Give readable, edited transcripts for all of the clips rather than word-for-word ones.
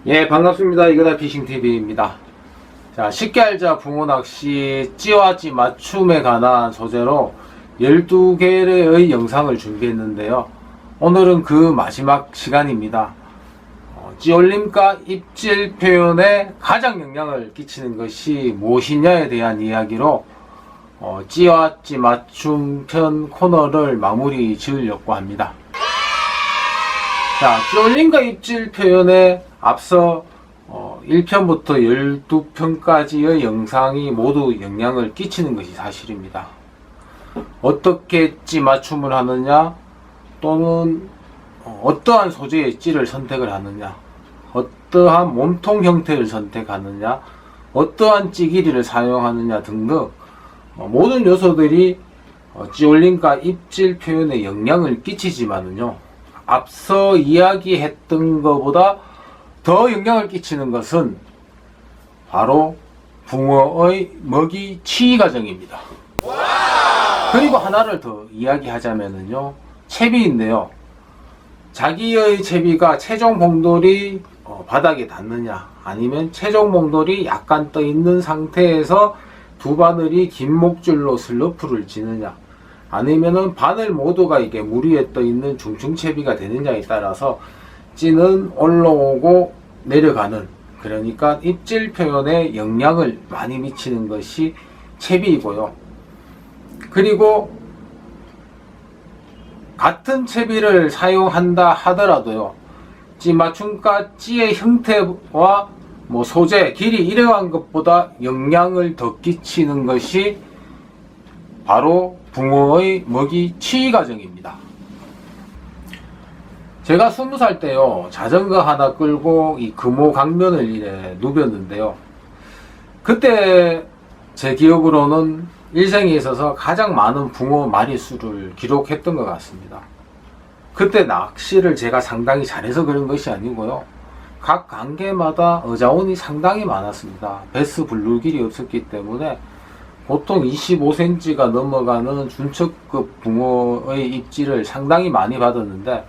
예, 반갑습니다. 이거다 피싱TV입니다. 자, 쉽게 알자 붕어낚시 찌와 찌 맞춤에 관한 소재로 12개의 영상을 준비했는데요. 오늘은 그 마지막 시간입니다. 찌올림과 입질 표현에 가장 영향을 끼치는 것이 무엇이냐에 대한 이야기로 찌와 찌 맞춤 편 코너를 마무리 지으려고 합니다. 자, 찌올림과 입질 표현에 앞서 1편부터 12편까지의 영상이 모두 영향을 끼치는 것이 사실입니다. 어떻게 찌 맞춤을 하느냐, 또는 어떠한 소재의 찌를 선택을 하느냐, 어떠한 몸통 형태를 선택하느냐, 어떠한 찌 길이를 사용하느냐 등등 모든 요소들이 찌올림과 입질 표현에 영향을 끼치지만은요, 앞서 이야기했던 것보다 더 영향을 끼치는 것은 바로 붕어의 먹이 치위 과정입니다. 그리고 하나를 더 이야기하자면요, 채비인데요. 자기의 채비가 최종 봉돌이 바닥에 닿느냐, 아니면 최종 봉돌이 약간 떠 있는 상태에서 두 바늘이 긴 목줄로 슬로프를 지느냐, 아니면은 바늘 모두가 이게 물 위에 떠 있는 중층 채비가 되느냐에 따라서 찌는 올라오고 내려가는, 그러니까 입질 표현에 영향을 많이 미치는 것이 채비이고요. 그리고 같은 채비를 사용한다 하더라도요, 찌 맞춤과 찌의 형태와 소재, 길이 이러한 것보다 영향을 더 끼치는 것이 바로 붕어의 먹이 치위 과정입니다. 제가 20살 때요, 자전거 하나 끌고 이 금호 강변을 이래 누볐는데요. 그때 제 기억으로는 일생에 있어서 가장 많은 붕어 마리수를 기록했던 것 같습니다. 그때 낚시를 제가 상당히 잘해서 그런 것이 아니고요, 각 관계마다 어자원이 상당히 많았습니다. 베스 분류길이 없었기 때문에 보통 25cm가 넘어가는 준척급 붕어의 입질을 상당히 많이 받았는데,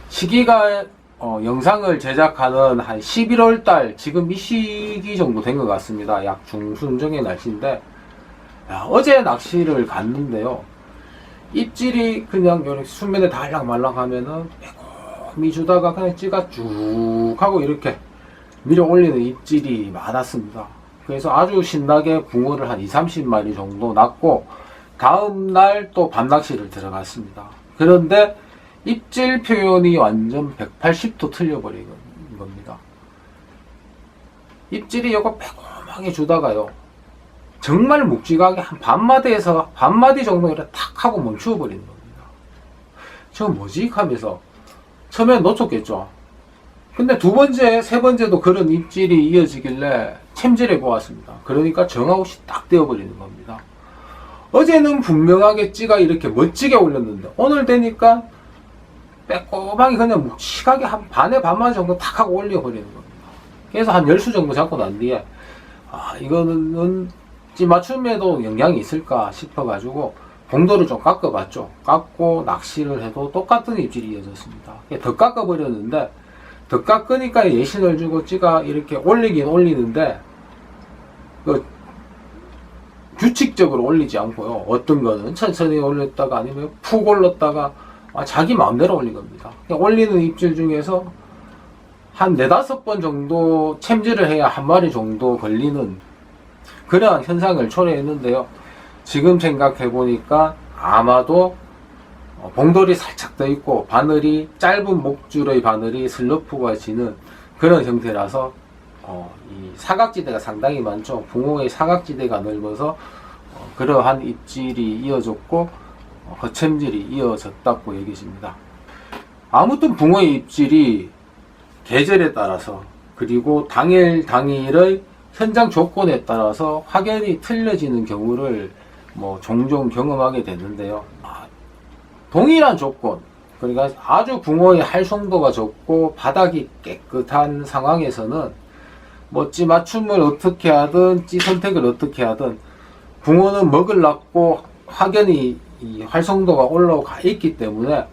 시기가 영상을 제작하는 한 11월달, 지금 이 시기 정도 된 것 같습니다. 약 중순정의 날씨인데, 어제 낚시를 갔는데요, 입질이 그냥 이렇게 수면에 달랑말랑 하면은 빼꼼히 주다가 그냥 찌가 쭉 하고 이렇게 밀어 올리는 입질이 많았습니다. 그래서 아주 신나게 붕어를 한 20-30마리 정도 낚고 다음날 또 밤낚시를 들어갔습니다. 그런데 입질 표현이 완전 180도 틀려버린 겁니다. 입질이 요거 빼꼼하게 주다가요, 정말 묵직하게 한 반마디에서 반마디 정도 이렇게 탁 하고 멈추어 버리는 겁니다. 저 뭐지? 하면서 처음에 놓쳤겠죠. 근데 두 번째, 세 번째도 그런 입질이 이어지길래 챔질해 보았습니다. 그러니까 정아웃이 딱 되어버리는 겁니다. 어제는 분명하게 찌가 이렇게 멋지게 올렸는데, 오늘 되니까 빼꼼하게 그냥 묵직하게 한 반에 반마디 정도 탁 하고 올려버리는 겁니다. 그래서 한 10수 정도 잡고 난 뒤에, 이거는 찌 맞춤에도 영향이 있을까 싶어가지고 봉도를 좀 깎아봤죠. 깎고 낚시를 해도 똑같은 입질이 이어졌습니다. 더 깎아버렸는데, 더 깎으니까 예신을 주고 찌가 이렇게 올리긴 올리는데, 규칙적으로 올리지 않고요, 어떤 거는 천천히 올렸다가 아니면 푹 올렸다가 자기 마음대로 올린 겁니다. 올리는 입질 중에서 한 4-5번 정도 챔질을 해야 한 마리 정도 걸리는 그러한 현상을 초래했는데요. 지금 생각해보니까 아마도 봉돌이 살짝 떠 있고 바늘이 짧은 목줄의 바늘이 슬로프가 지는 그런 형태라서 이 사각지대가 상당히 많죠. 붕어의 사각지대가 넓어서 그러한 입질이 이어졌고 거챔질이 이어졌다고 얘기집니다. 아무튼 붕어의 입질이 계절에 따라서, 그리고 당일의 현장 조건에 따라서 확연히 틀려지는 경우를 종종 경험하게 되는데요. 동일한 조건, 그러니까 아주 붕어의 활성도가 적고 바닥이 깨끗한 상황에서는 찌 맞춤을 어떻게 하든 찌 선택을 어떻게 하든 붕어는 먹으려고 확연히 이 활성도가 올라가 있기 때문에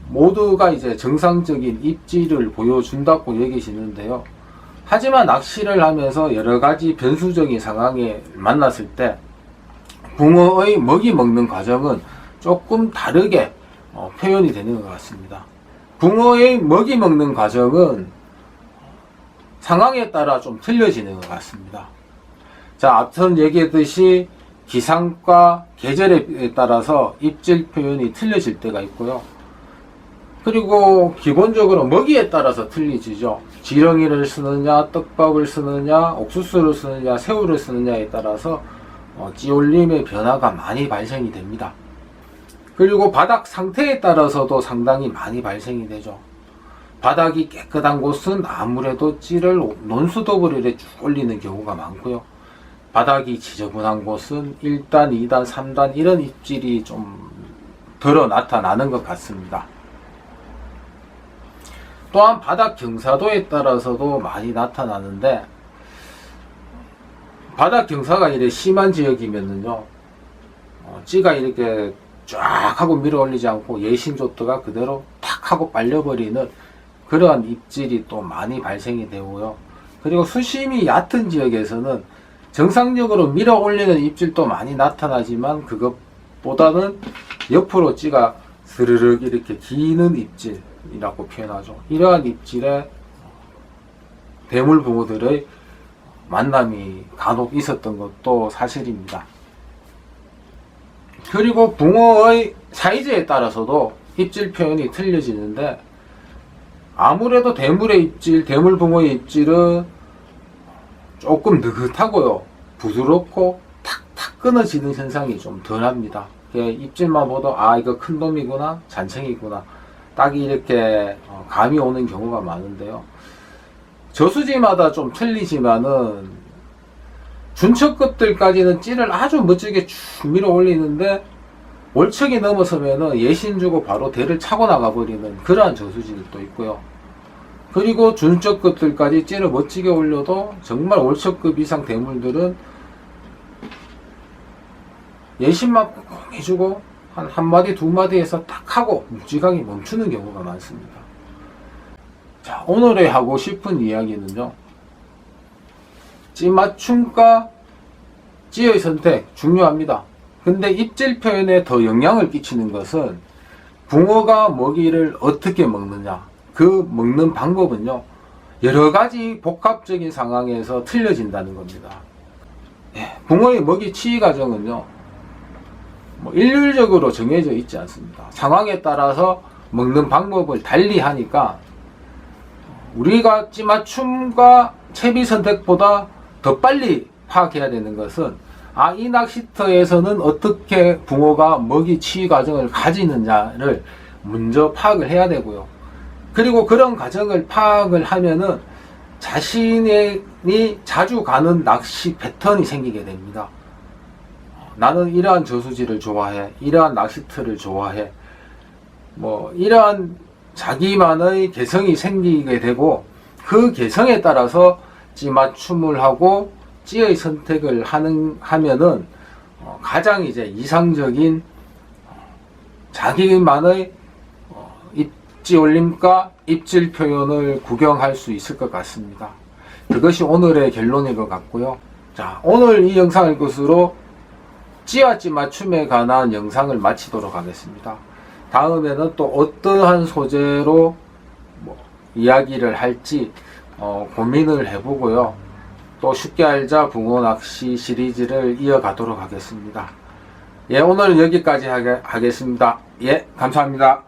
모두가 이제 정상적인 입질을 보여준다고 여기시는데요. 하지만 낚시를 하면서 여러 가지 변수적인 상황에 만났을 때 붕어의 먹이 먹는 과정은 조금 다르게 표현이 되는 것 같습니다. 붕어의 먹이 먹는 과정은 상황에 따라 좀 틀려지는 것 같습니다. 자, 앞선 얘기했듯이 기상과 계절에 따라서 입질 표현이 틀려질 때가 있고요. 그리고 기본적으로 먹이에 따라서 틀리지죠. 지렁이를 쓰느냐, 떡밥을 쓰느냐, 옥수수를 쓰느냐, 새우를 쓰느냐에 따라서 찌올림의 변화가 많이 발생이 됩니다. 그리고 바닥 상태에 따라서도 상당히 많이 발생이 되죠. 바닥이 깨끗한 곳은 아무래도 찌를 논수도브를 쭉 올리는 경우가 많고요. 바닥이 지저분한 곳은 1단, 2단, 3단 이런 입질이 좀 덜어 나타나는 것 같습니다. 또한 바닥 경사도에 따라서도 많이 나타나는데, 바닥 경사가 이렇게 심한 지역이면은요, 찌가 이렇게 쫙 하고 밀어 올리지 않고 예심조트가 그대로 탁 하고 빨려버리는 그러한 입질이 또 많이 발생이 되고요. 그리고 수심이 얕은 지역에서는 정상적으로 밀어 올리는 입질도 많이 나타나지만 그것보다는 옆으로 찌가 스르륵 이렇게 기는 입질이라고 표현하죠. 이러한 입질에 대물붕어들의 만남이 간혹 있었던 것도 사실입니다. 그리고 붕어의 사이즈에 따라서도 입질 표현이 틀려지는데, 아무래도 대물의 입질, 대물붕어의 입질은 조금 느긋하고요, 부드럽고 탁탁 끊어지는 현상이 좀 덜합니다. 입질만 봐도 아, 이거 큰 놈이구나, 잔챙이구나, 딱 이렇게 감이 오는 경우가 많은데요. 저수지마다 좀 틀리지만은 준척급들까지는 찌를 아주 멋지게 쭉 밀어 올리는데 월척이 넘어서면은 예신 주고 바로 대를 차고 나가버리는 그러한 저수지들도 있고요. 그리고 준척급들까지 찌를 멋지게 올려도 정말 월척급 이상 대물들은 예신만 꼭 해주고 한 마디 두 마디에서 딱 하고 묵직하게 멈추는 경우가 많습니다. 자, 오늘의 하고 싶은 이야기는요, 찌맞춤과 찌의 선택 중요합니다. 근데 입질 표현에 더 영향을 끼치는 것은 붕어가 먹이를 어떻게 먹느냐, 그 먹는 방법은요, 여러 가지 복합적인 상황에서 틀려진다는 겁니다. 붕어의 먹이 치위 과정은요, 일률적으로 정해져 있지 않습니다. 상황에 따라서 먹는 방법을 달리 하니까 우리가 찌맞춤과 채비 선택보다 더 빨리 파악해야 되는 것은, 이 낚시터에서는 어떻게 붕어가 먹이 치위 과정을 가지느냐를 먼저 파악을 해야 되고요. 그리고 그런 과정을 파악을 하면은 자신이 자주 가는 낚시 패턴이 생기게 됩니다. 나는 이러한 저수지를 좋아해, 이러한 낚시터를 좋아해, 이러한 자기만의 개성이 생기게 되고, 그 개성에 따라서 찌맞춤을 하고 찌의 선택을 하면은 가장 이제 이상적인 자기만의 입지 올림과 입질 표현을 구경할 수 있을 것 같습니다. 그것이 오늘의 결론인 것 같고요. 자, 오늘 이 영상을 끝으로 찌와 찌맞춤에 관한 영상을 마치도록 하겠습니다. 다음에는 또 어떠한 소재로 이야기를 할지 고민을 해보고요. 또 쉽게 알자 붕어 낚시 시리즈를 이어가도록 하겠습니다. 예, 오늘은 여기까지 하겠습니다. 예, 감사합니다.